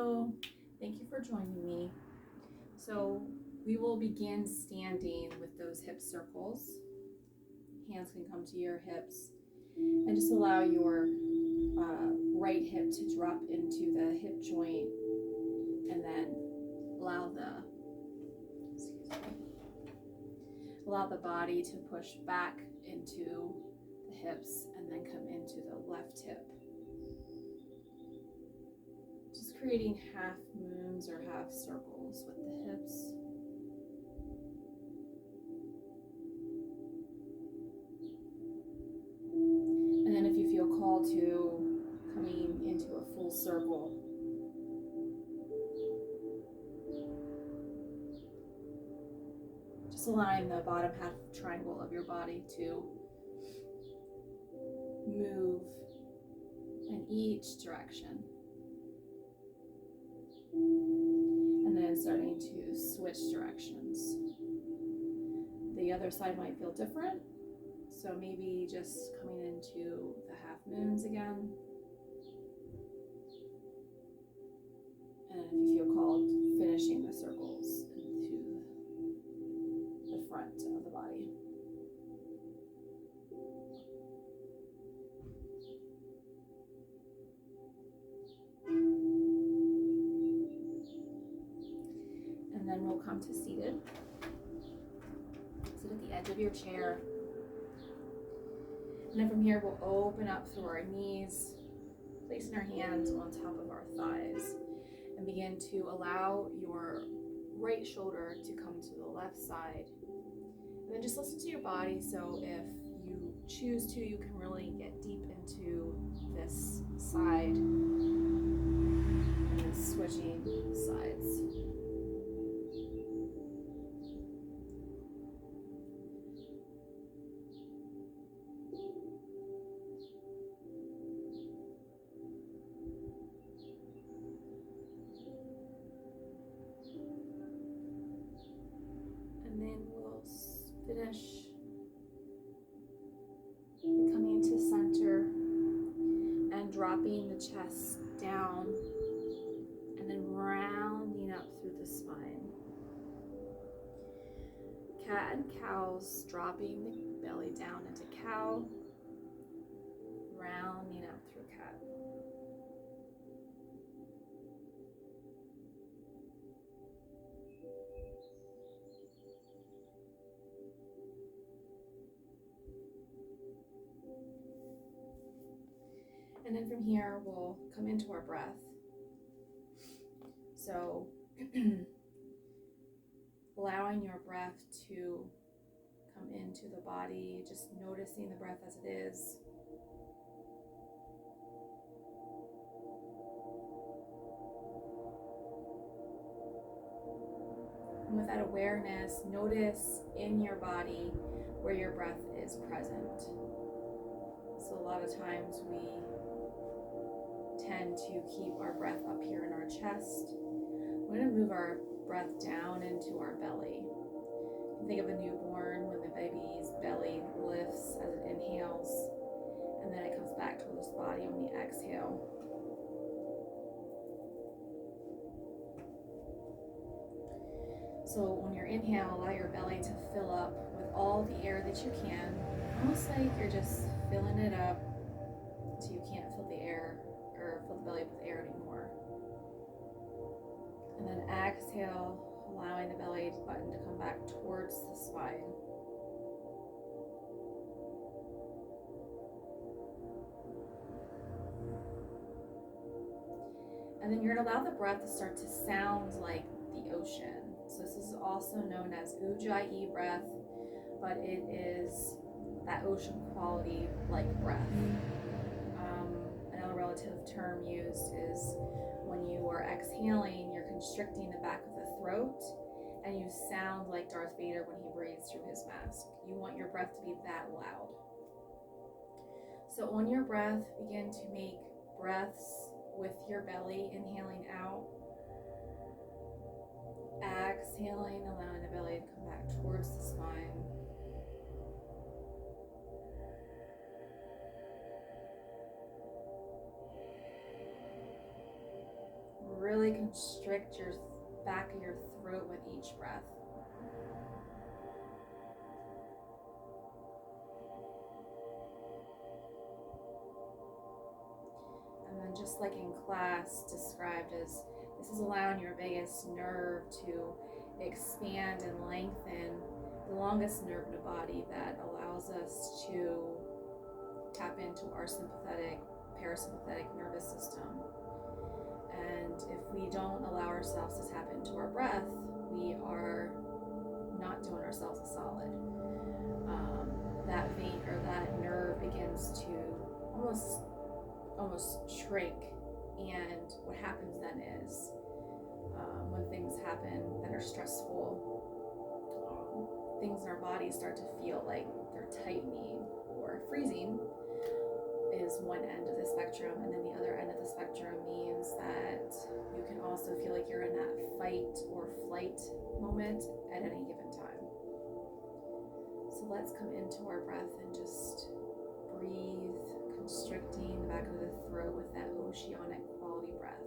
Hello, thank you for joining me. So we will begin standing with those hip circles. Hands can come to your hips and just allow your right hip to drop into the hip joint, and then allow the body to push back into the hips and then come into the left hip. Just creating half moons or half circles with the hips. And then if you feel called to coming into a full circle, just allowing the bottom half triangle of your body to move in each direction. And then starting to switch directions. The other side might feel different, so maybe just coming into the half moons again. And if you feel called, finishing the circles into the front of the body. And then we'll come to seated. Sit at the edge of your chair. And then from here, we'll open up through our knees, placing our hands on top of our thighs, and begin to allow your right shoulder to come to the left side. And then just listen to your body. So if you choose to, you can really get deep into this side and then switching sides. And then we'll finish coming to center and dropping the chest down and then rounding up through the spine. Cat and cows, dropping the belly down into cow, rounding up through cat. And then from here, we'll come into our breath. So allowing your breath to come into the body, just noticing the breath as it is. And with that awareness, notice in your body where your breath is present. So a lot of times we tend to keep our breath up here in our chest. We're going to move our breath down into our belly. Think of a newborn when the baby's belly lifts as it inhales, and then it comes back towards the body on the exhale. So when you inhale, allow your belly to fill up with all the air that you can, almost like you're just filling it up until you can't fill the air or fill the belly with air anymore. And then exhale, allowing the belly button to come back towards the spine. And then you're going to allow the breath to start to sound like the ocean. So this is also known as Ujjayi breath, but it is that ocean quality like breath. Another relative term used is when you are exhaling, you're constricting the back of the throat, and you sound like Darth Vader when he breathes through his mask. You want your breath to be that loud. So on your breath, begin to make breaths with your belly, inhaling out, exhaling, allowing the belly to come back towards the spine. really constrict your back of your throat with each breath. And then just like in class described as, this is allowing your vagus nerve to expand and lengthen, the longest nerve in the body that allows us to tap into our sympathetic, parasympathetic nervous system. And if we don't allow ourselves to tap into our breath, we are not doing ourselves a solid. That vein or that nerve begins to almost shrink. And what happens then is when things happen that are stressful, things in our bodies start to feel like they're tightening or freezing is one end of the spectrum, and then the other end of the spectrum means that you can also feel like you're in that fight or flight moment at any given time. So let's come into our breath and just breathe, constricting the back of the throat with that oceanic quality breath.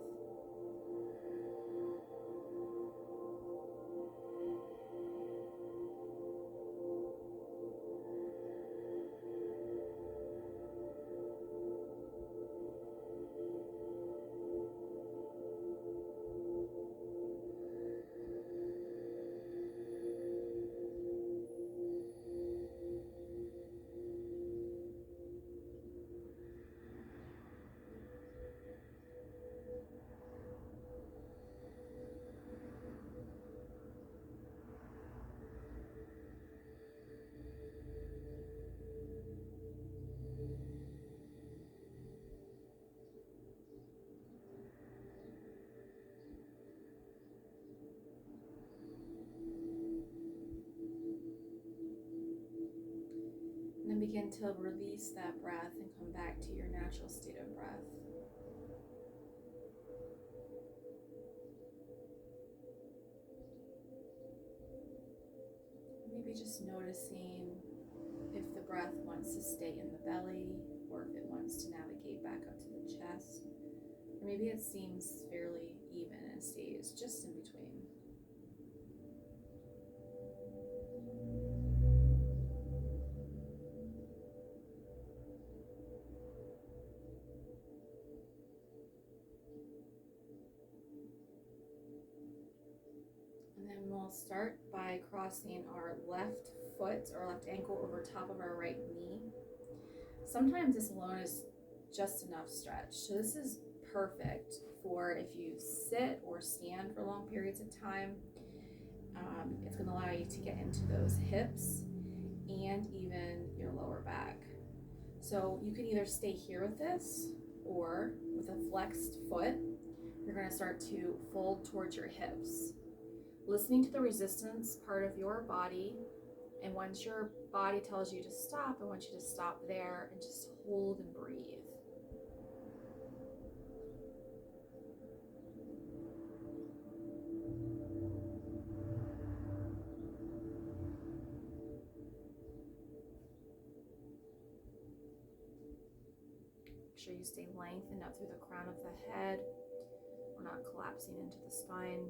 And then begin to release that breath and come back to your natural state of breath. Maybe just noticing if the breath wants to stay in the belly or if it wants to navigate back up to the chest. Or maybe it seems fairly even and stays just in between. And then we'll start by crossing our left foot or left ankle over top of our right knee. Sometimes this alone is just enough stretch. So this is perfect for if you sit or stand for long periods of time. It's going to allow you to get into those hips and even your lower back. So you can either stay here with this, or with a flexed foot, you're going to start to fold towards your hips. Listening to the resistance part of your body, and once your body tells you to stop, I want you to stop there and just hold and breathe. Make sure you stay lengthened up through the crown of the head. We're not collapsing into the spine.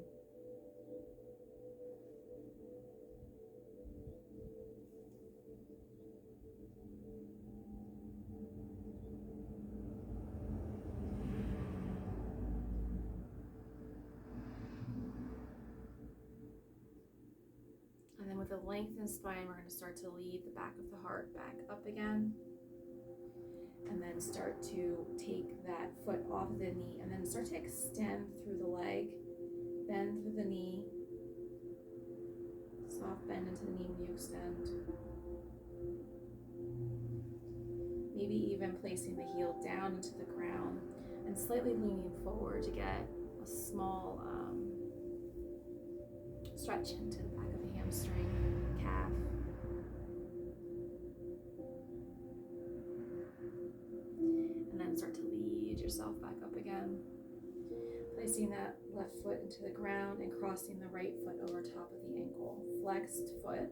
And then with a lengthened spine, we're going to start to lead the back of the heart back up again. And then start to take that foot off the knee and then start to extend through the leg, bend through the knee, soft bend into the knee when you extend. Maybe even placing the heel down into the ground and slightly leaning forward to get a small stretch into the back of the hamstring, calf. And then start to lead yourself back up again. Placing that left foot into the ground and crossing the right foot over top of the ankle. Flexed foot.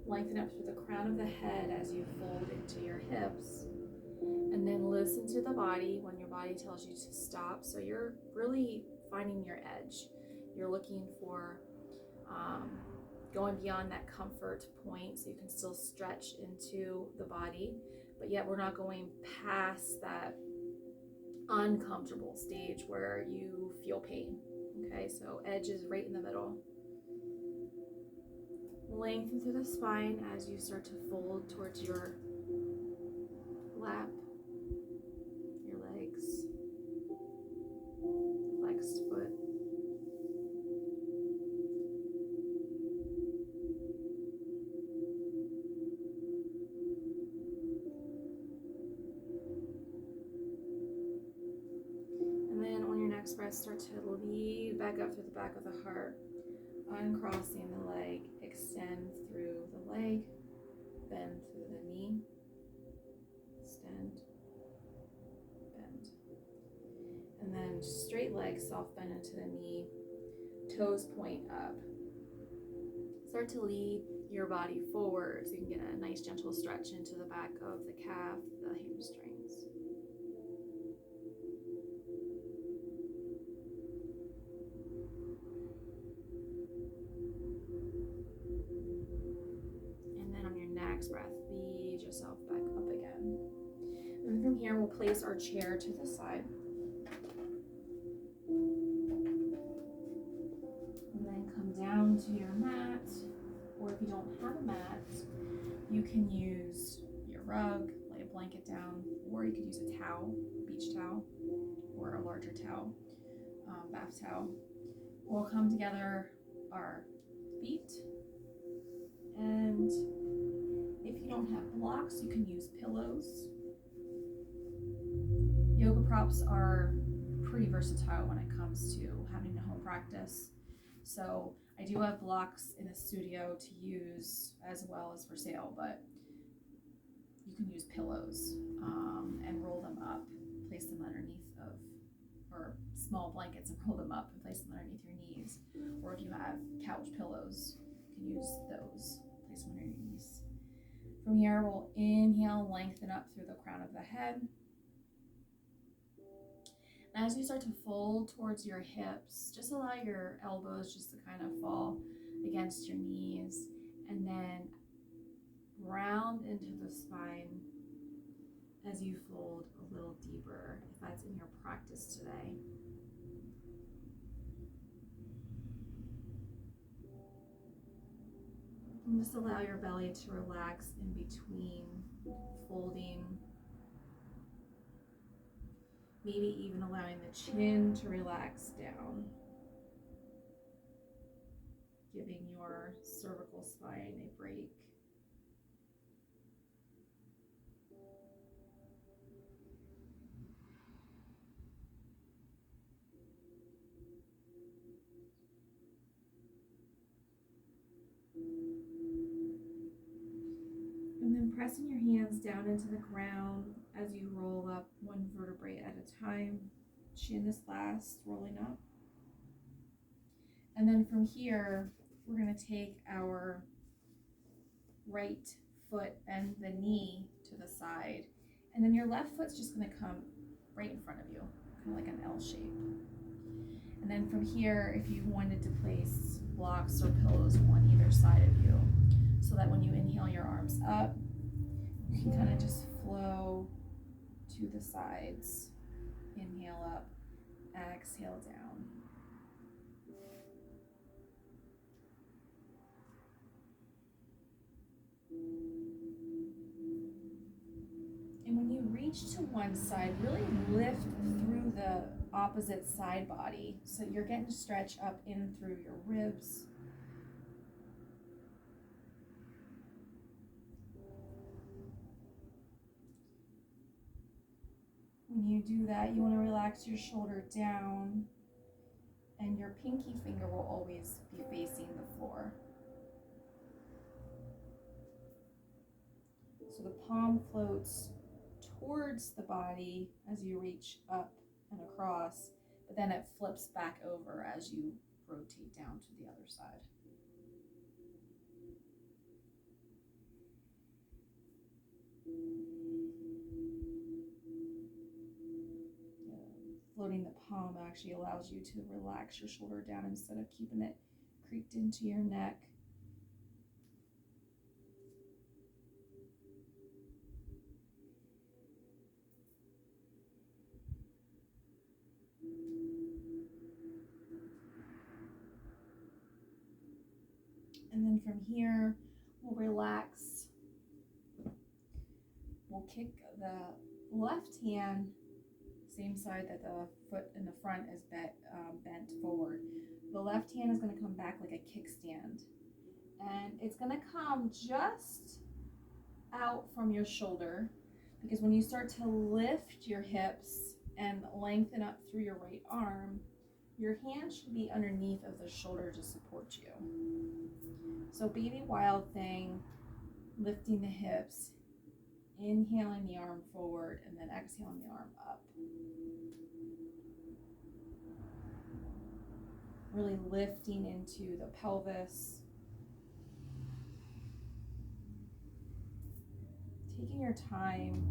Lengthen up through the crown of the head as you fold into your hips. And then listen to the body when your body tells you to stop. So you're really finding your edge. You're looking for going beyond that comfort point so you can still stretch into the body, but yet we're not going past that uncomfortable stage where you feel pain. Okay, so edge is right in the middle. Lengthen through the spine as you start to fold towards your lap, your legs, flexed foot. And then on your next breath, start to lead back up through the back of the heart, uncrossing the leg, extend through the leg, bend through the knee, extend, bend. And then straight leg, soft bend into the knee, toes point up. Start to lead your body forward so you can get a nice gentle stretch into the back of the calf, the hamstrings. And then on your next breath, lead yourself back up again. And from here, we'll place our chair to the side. And then come down to your mat, or if you don't have a mat, you can use your rug, lay a blanket down, or you could use a towel, beach towel, or a larger towel, bath towel. We'll come together our feet, and if you don't have blocks, you can use pillows. Yoga props are pretty versatile when it comes to having a home practice. So I do have blocks in the studio to use as well as for sale, but you can use pillows and roll them up, place them underneath of, or small blankets and roll them up and place them underneath your knees. Or if you have couch pillows, you can use those, place them under your knees. From here, we'll inhale, lengthen up through the crown of the head. And as you start to fold towards your hips, just allow your elbows just to kind of fall against your knees, and then round into the spine as you fold a little deeper, if that's in your practice today. And just allow your belly to relax in between folding. Maybe even allowing the chin to relax down, giving your cervical spine a break. And then pressing your hands down into the ground as you roll up one vertebrae at a time. Chin is last, rolling up. And then from here, we're going to take our right foot, bend the knee to the side, and then your left foot's just going to come right in front of you, kind of like an L shape. And then from here, if you wanted to place blocks or pillows on either side of you, so that when you inhale your arms up, you can kind of just flow to the sides. Inhale up, exhale down. And when you reach to one side, really lift through the opposite side body, so you're getting stretch up in through your ribs. When you do that, you want to relax your shoulder down, and your pinky finger will always be facing the floor. So the palm floats towards the body as you reach up and across, but then it flips back over as you rotate down to the other side. floating the palm actually allows you to relax your shoulder down instead of keeping it creeped into your neck. And then from here, we'll relax. We'll kick the left hand, same side that the foot in the front is bent forward. The left hand is going to come back like a kickstand. And it's going to come just out from your shoulder, because when you start to lift your hips and lengthen up through your right arm, your hand should be underneath of the shoulder to support you. So baby wild thing, lifting the hips, inhaling the arm forward, and then exhaling the arm up. Really lifting into the pelvis. Taking your time.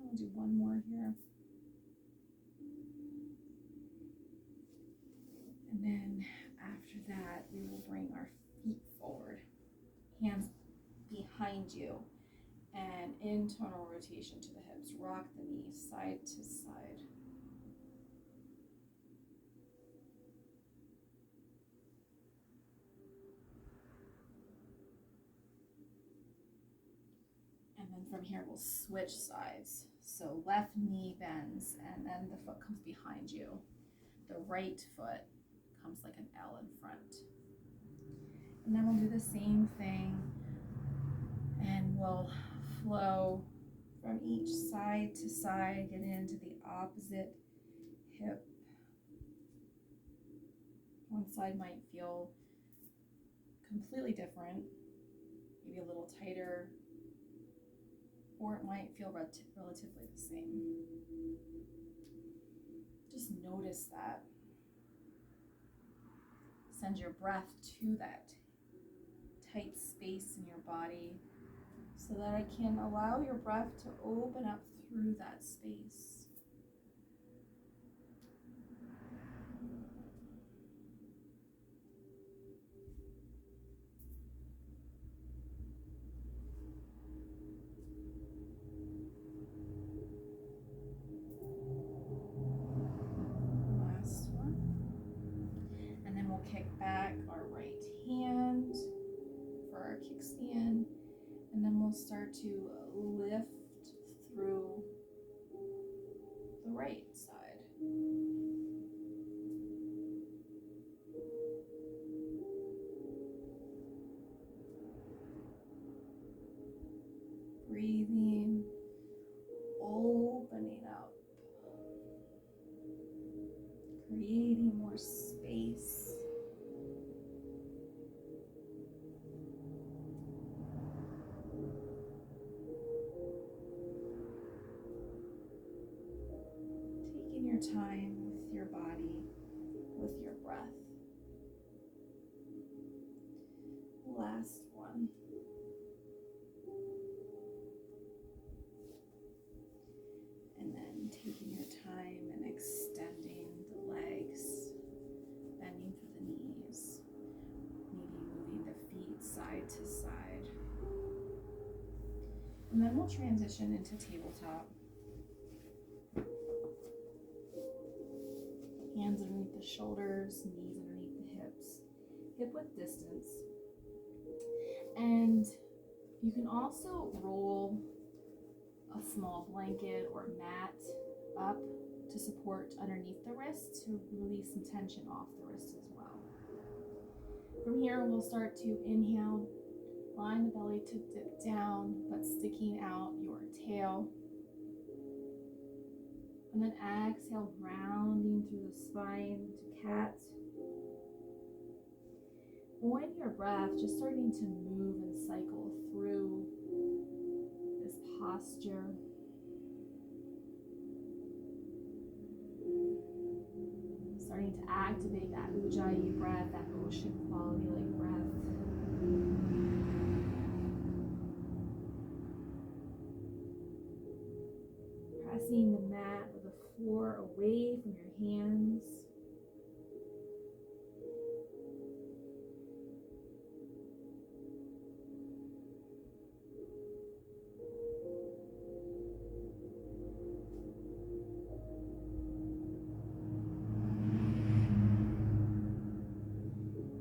I'll do one more here. And then after that, we will bring our feet forward, hands behind you, and internal rotation to the hips. Rock the knees side to side. And then from here, we'll switch sides. So left knee bends, and then the foot comes behind you. The right foot comes like an L in front. And then we'll do the same thing, and we'll flow from each side to side, get into the opposite hip. One side might feel completely different, maybe a little tighter, or it might feel relatively the same. Just notice that. Send your breath to that tight space in your body so that it can allow your breath to open up through that space. Last one. And then we'll kick back our right hand for our kickstand. And then we'll start to lift through the right side. Breathing, opening up, creating more space. Taking your time with your body, with your breath. Last one. And then taking your time and extending the legs, bending through the knees, maybe moving the feet side to side. And then we'll transition into tabletop. Hands underneath the shoulders, knees underneath the hips, hip width distance. And you can also roll a small blanket or mat up to support underneath the wrist to release some tension off the wrist as well. From here, we'll start to inhale, line the belly to dip down, but sticking out your tail. And then exhale, rounding through the spine to cat. When your breath just starting to move and cycle through this posture. Starting to activate that ujjayi breath, that ocean quality like breath. Pressing the mat or the floor away from your hands.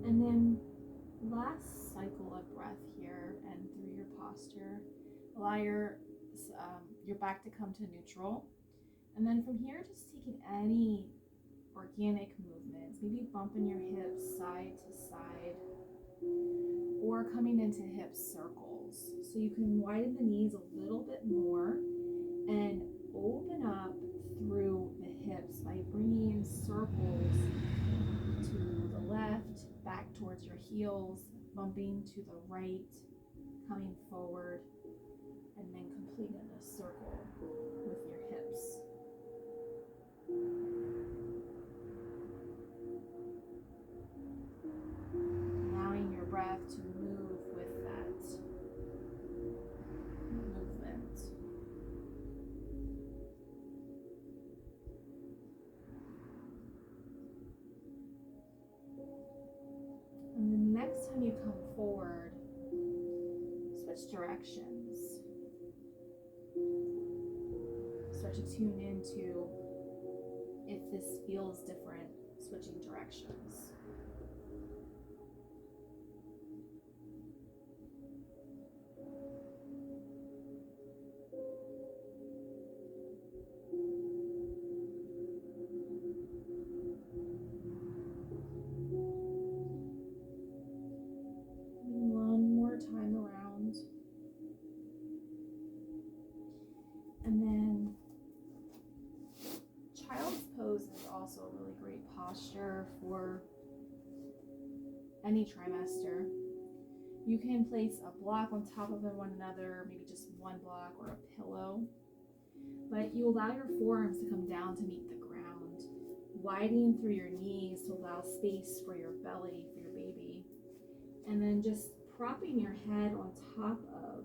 And then last cycle of breath here and through your posture, allow your back to come to neutral. And then from here, just taking any organic movements, maybe bumping your hips side to side or coming into hip circles. So you can widen the knees a little bit more and open up through the hips by bringing in circles to the left, back towards your heels, bumping to the right, coming forward, and then completing a circle with your hips. Allowing your breath to move with that movement. And the next time you come forward, switch directions. Start to tune into if this feels different, switching directions. One more time around. And then child's pose is also a really great posture for any trimester. You can place a block on top of one another, maybe just one block or a pillow, but you allow your forearms to come down to meet the ground, widening through your knees to allow space for your belly, for your baby, and then just propping your head on top of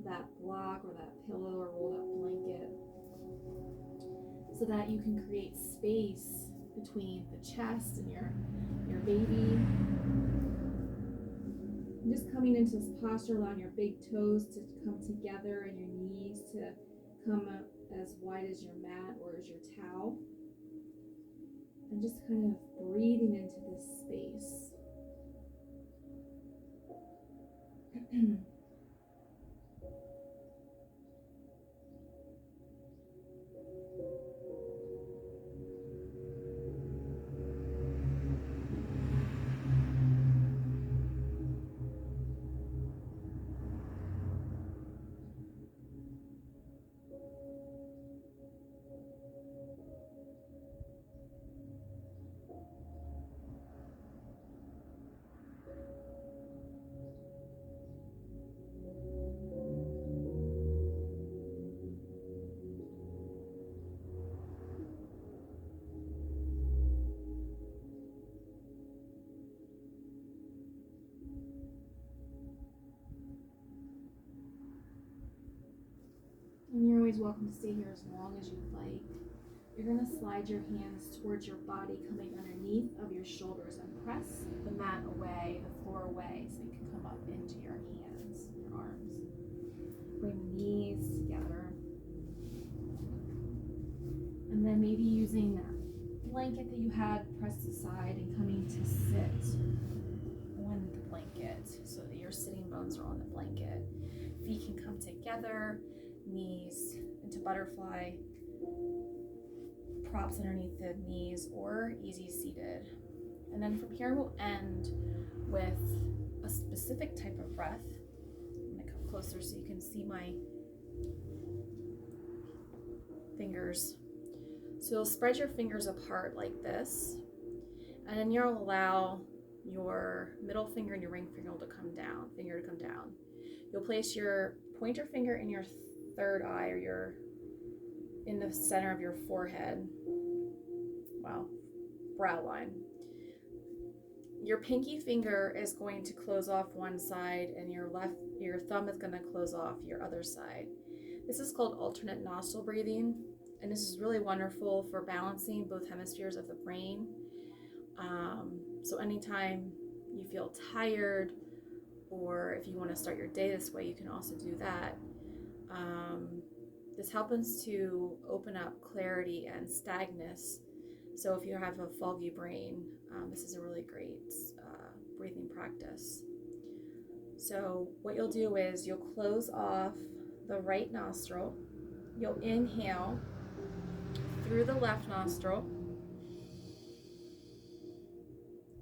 that block or that pillow or rolled up blanket so that you can create space between the chest and your baby. And just coming into this posture, allowing your big toes to come together and your knees to come up as wide as your mat or as your towel. And just kind of breathing into this space. And you're always welcome to stay here as long as you'd like. You're going to slide your hands towards your body, coming underneath of your shoulders, and press the mat away, the floor away, so you can come up into your hands, your arms. Bring the knees together. And then maybe using that blanket that you had pressed aside and coming to sit on the blanket so that your sitting bones are on the blanket. Feet can come together, knees into butterfly, props underneath the knees, or easy seated. And then from here we'll end with a specific type of breath. I'm going to come closer so you can see my fingers. So you'll spread your fingers apart like this, and then you'll allow your middle finger and your ring finger to come down. You'll place your pointer finger in your third eye, or in the center of your forehead. Wow. brow line. Your pinky finger is going to close off one side, and your thumb is going to close off your other side. This is called alternate nostril breathing, and this is really wonderful for balancing both hemispheres of the brain. So anytime you feel tired, or if you want to start your day this way, you can also do that. This helps to open up clarity and stagnus. So if you have a foggy brain, this is a really great breathing practice. So what you'll do is you'll close off the right nostril. You'll inhale through the left nostril.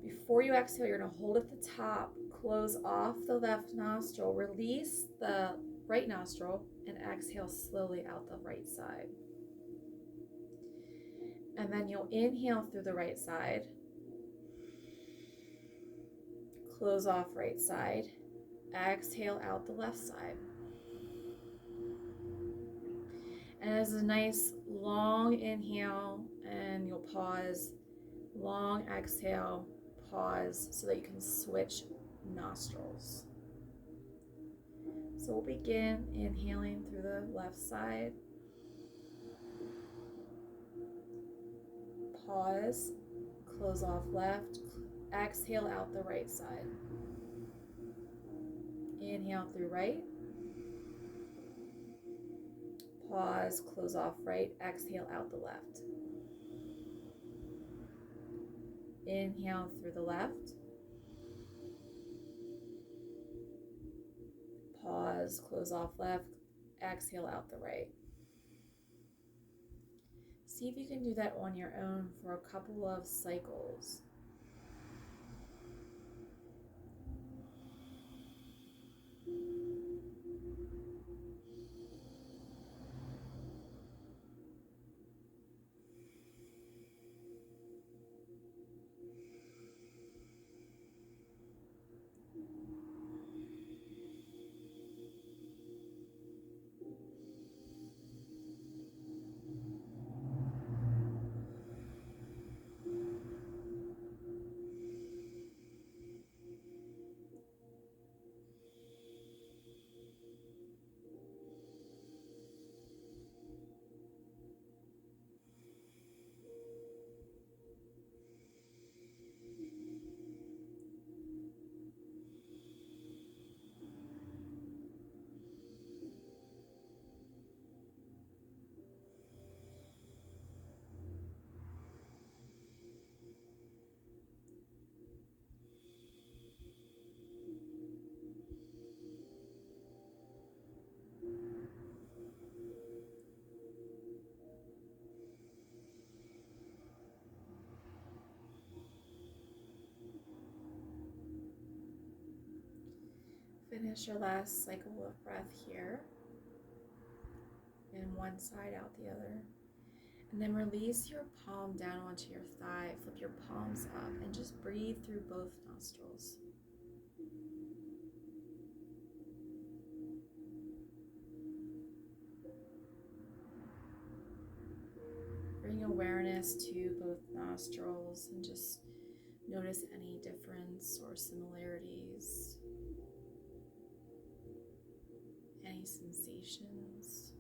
Before you exhale, you're going to hold at the top, close off the left nostril, release the right nostril, and exhale slowly out the right side. And then you'll inhale through the right side, close off right side, exhale out the left side. And as a nice long inhale, and you'll pause, long exhale, pause, so that you can switch nostrils. So we'll begin inhaling through the left side. Pause, close off left, exhale out the right side. Inhale through right. Pause, close off right, exhale out the left. Inhale through the left. Pause, close off left, exhale out the right. See if you can do that on your own for a couple of cycles. Finish your last cycle of breath here. In one side, out the other. And then release your palm down onto your thigh. Flip your palms up and just breathe through both nostrils. Bring awareness to both nostrils and just notice any difference or similarities. Any sensations.